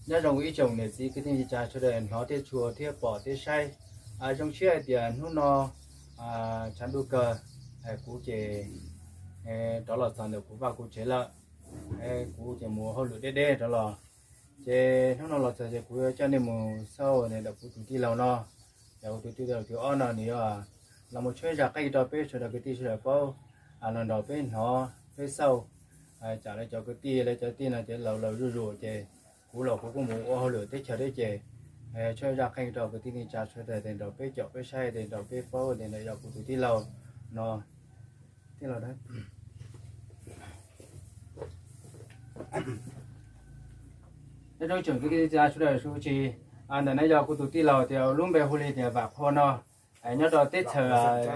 nhớ đồng ý chồng để gì cái tin cha cho đời nó thế chùa thế bỏ thế say trong chia tiền nó chán đu cờ cú chế đó là sản được cú vào cú chế là cú chế mùa hơi lụt đê đê đó là chế nó là chế cú cho nên mùa sau này là cú tụi ti lâu nó đầu tụi ti đầu tụi on nó nữa là một chơi giặc cái đó bé cho cái ti cho bao lần đầu bé nó bé sau trả lại cho cái ti lại cho ti là chế lâu lâu rù rù chế cú lộc cú mù ô lửa tết chờ đấy chè chơi ra khay đầu cái tin trà chơi để đầu bếp chợ bếp say để đầu bếp phô để đầu cụ tụi tí lầu nó tí lầu đấy cái đôi trưởng cái trà chơi để số chi anh để nãy giờ cụ tụi tí lầu thì lúc bé hồi thì bạc phô nó nhớ đầu tết chờ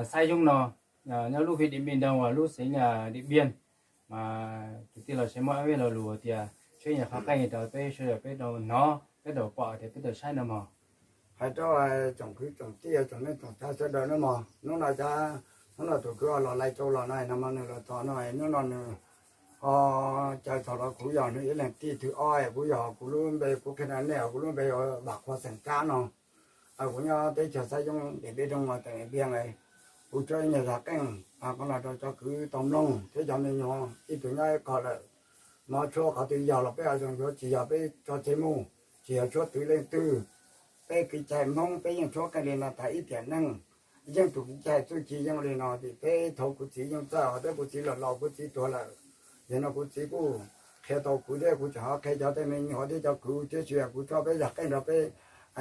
say dung nó nhớ lúc khi điện biên đâu lúc sinh điện biên mà tụi tí lầu sẽ mỗi bên là lùa thì chơi nhà khác cái đầu bé chơi bé đầu nó cái đầu bọ thì cái đầu sai nó mà hay cho trồng tia trồng nên trồng cha sẽ đời nó mà nó là cha nó là tụi cửa là lại châu là này nằm ăn là thọ này nó là cha thọ là cú giò nữa là tia thứ oi cú giò cú luôn về cú cái này nè cú luôn về bạc hoa sành cá nó cú nhau tới chờ sai trong để bên trong ngoài tại biên này cú chơi nhà giặc canh con là cho cứ tôm lông thế cho nên nhỏ ít tuổi ngay còn là nó cho cả từ giờ là bây giờ cho chỉ giờ bây cho chế mù chỉ cho từ lên từ bây cái chạy mông bây giờ cho cái này là thấy ít tiền năng nhưng tụi chạy tôi chỉ nhưng mà nó thì bây thầu của chỉ nhưng sao đấy của chỉ là lò của chỉตัวlà thì nó của chỉ của theo tàu của đấy của cho cái cho thế mình họ đi cho cứu chế chuyện của cho bây giờ cái đó bây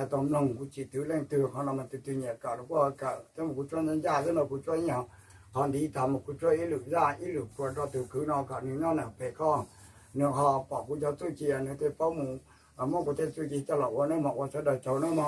tôm lông của chỉ từ lên từ họ làm mà từ nhẹ cả nó qua cả thế mà của cho nhân gia thế nó của cho nhau còn đi làm một của cho ít lực ra ít lực của cho từ cứ nó cả những nó là phải con nếu họ bỏ của cho tôi chia nữa thì bao mù mà có thể tôi chỉ cho lẩu nó mà có sẽ đợi cháu nó mà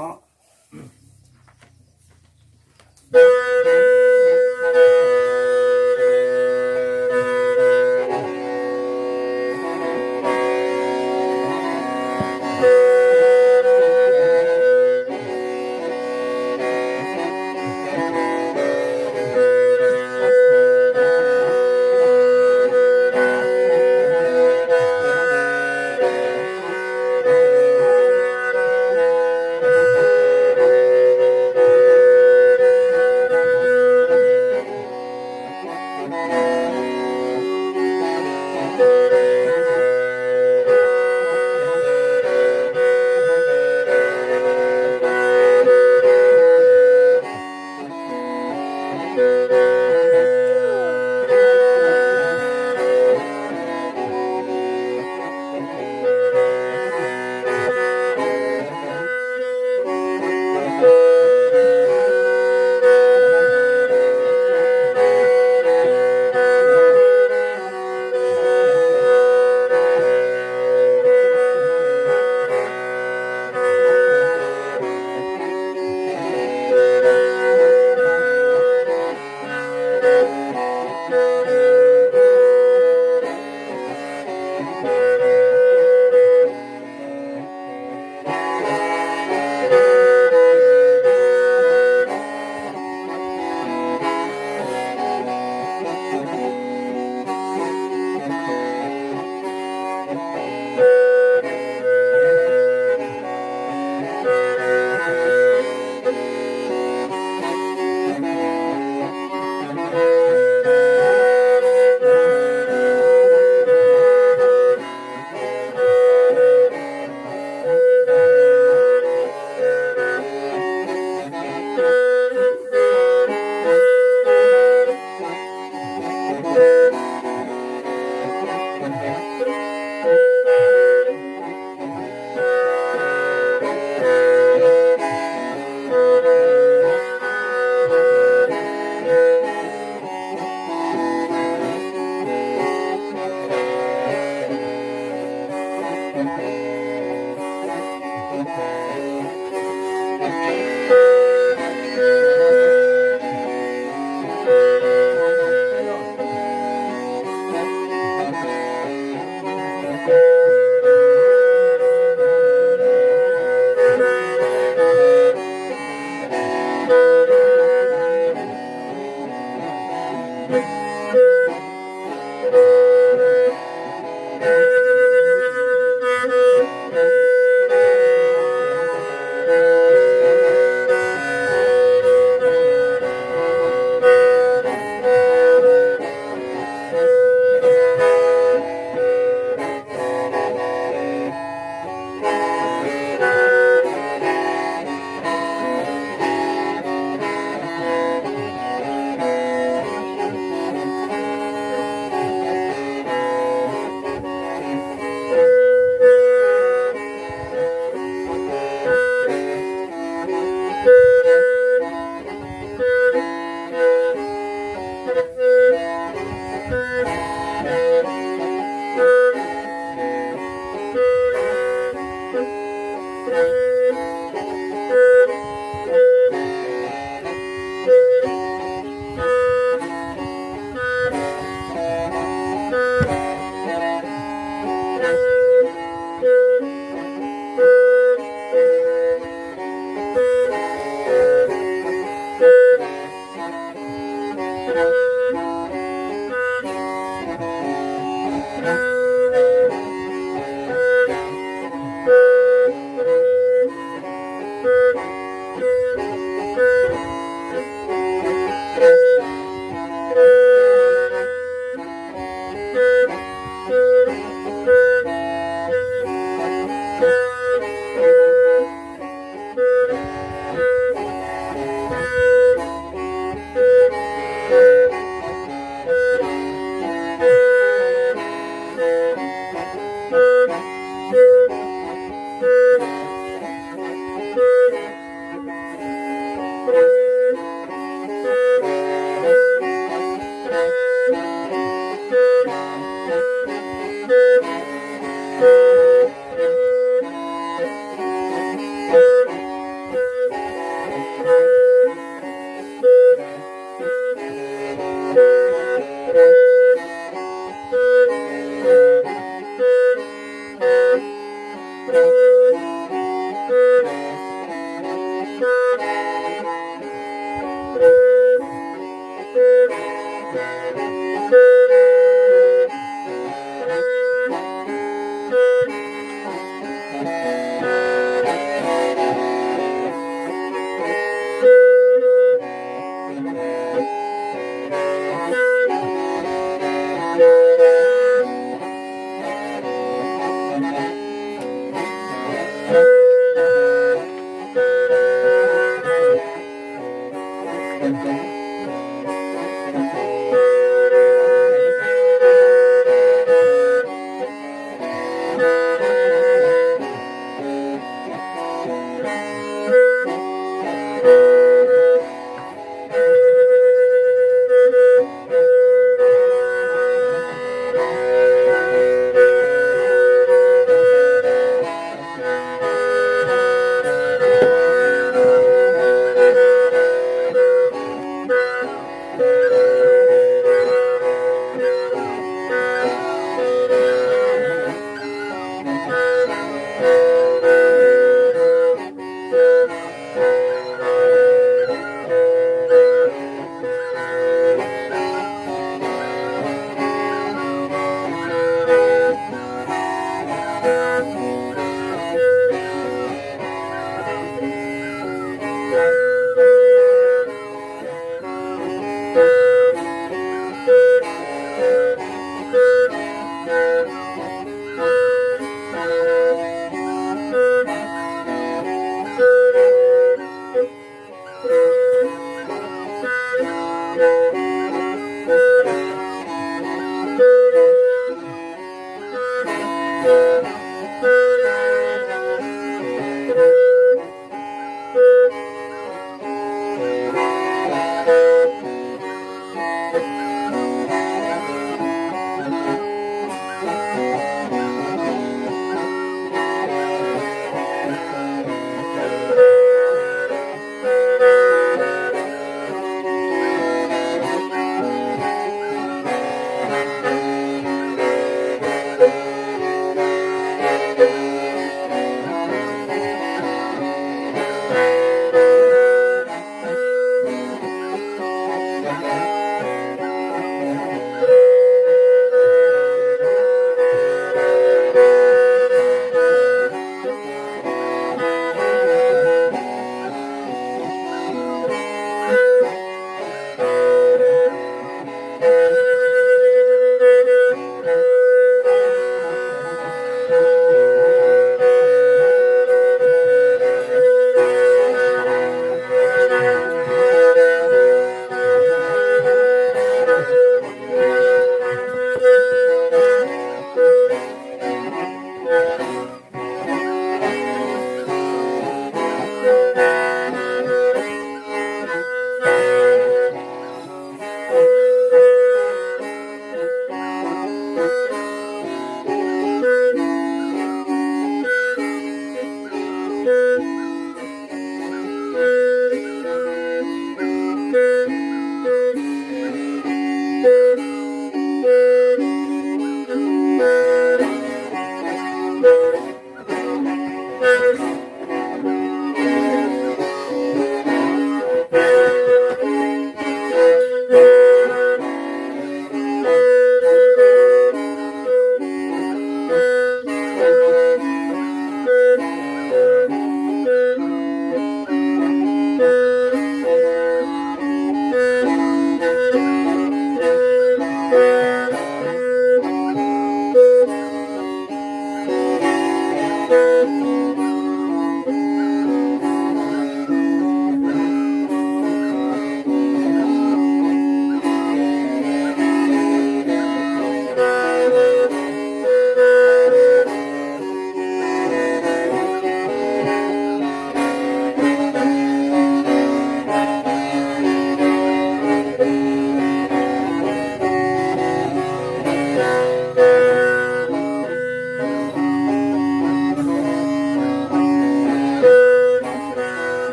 Hãy subscribe cho kênh Ghiền Mì Gõ để không bỏ lỡ